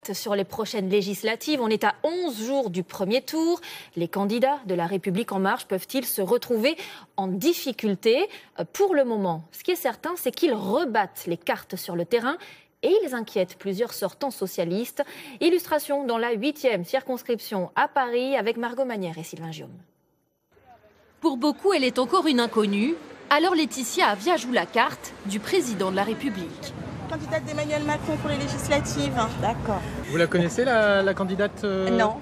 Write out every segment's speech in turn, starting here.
carte sur les prochaines législatives. On est à 11 jours du premier tour. Les candidats de La République En Marche peuvent-ils se retrouver en difficulté? Pour le moment, ce qui est certain, c'est qu'ils rebattent les cartes sur le terrain et ils inquiètent plusieurs sortants socialistes. Illustration dans la 8e circonscription à Paris avec Margot Manière et Sylvain Giaume. Pour beaucoup, elle est encore une inconnue. Alors Laetitia Avia joue la carte du président de la République. Candidate d'Emmanuel Macron pour les législatives. D'accord. Vous la connaissez, la candidate Non.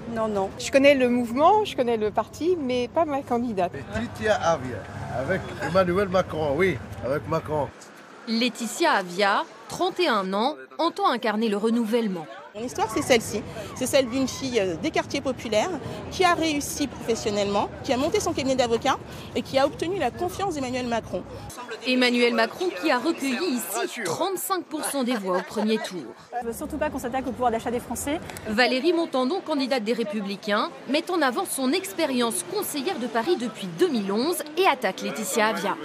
Je connais le mouvement, je connais le parti, mais pas ma candidate. Laetitia Avia, avec Emmanuel Macron, oui, avec Macron. Laetitia Avia, 31 ans, entend incarner le renouvellement. Mon histoire, c'est celle-ci. C'est celle d'une fille des quartiers populaires qui a réussi professionnellement, qui a monté son cabinet d'avocat et qui a obtenu la confiance d'Emmanuel Macron. Emmanuel Macron qui a recueilli ici 35% des voix au premier tour. Je ne veux surtout pas qu'on s'attaque au pouvoir d'achat des Français. Valérie Montandon, candidate des Républicains, met en avant son expérience conseillère de Paris depuis 2011 et attaque Laetitia Avia.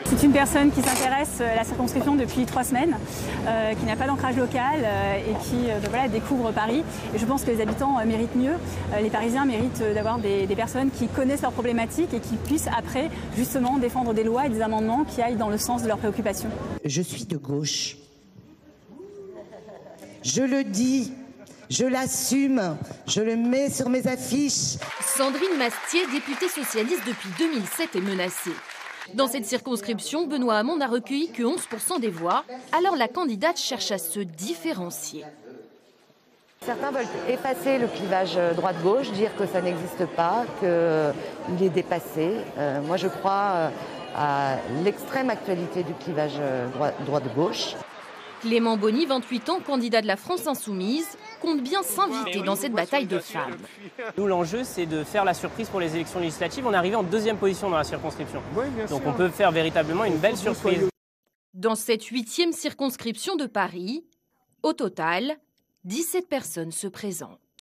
C'est une personne qui s'intéresse à la circonscription depuis 3 semaines, qui n'a pas d'ancrage local et qui découvre Paris. Et je pense que les habitants méritent mieux. Les Parisiens méritent d'avoir des personnes qui connaissent leurs problématiques et qui puissent après justement défendre des lois et des amendements qui aillent dans le sens de leurs préoccupations. Je suis de gauche. Je le dis, je l'assume, je le mets sur mes affiches. Sandrine Mastier, députée socialiste depuis 2007, est menacée. Dans cette circonscription, Benoît Hamon n'a recueilli que 11% des voix, alors la candidate cherche à se différencier. Certains veulent effacer le clivage droite-gauche, dire que ça n'existe pas, qu'il est dépassé. Moi, je crois à l'extrême actualité du clivage droite-gauche. Clément Beauny, 28 ans, candidat de la France Insoumise, compte bien s'inviter dans cette bataille de femmes. Nous, l'enjeu, c'est de faire la surprise pour les élections législatives. On est arrivé en 2e position dans la circonscription. Donc on peut faire véritablement une belle surprise. Dans cette 8e circonscription de Paris, au total, 17 personnes se présentent.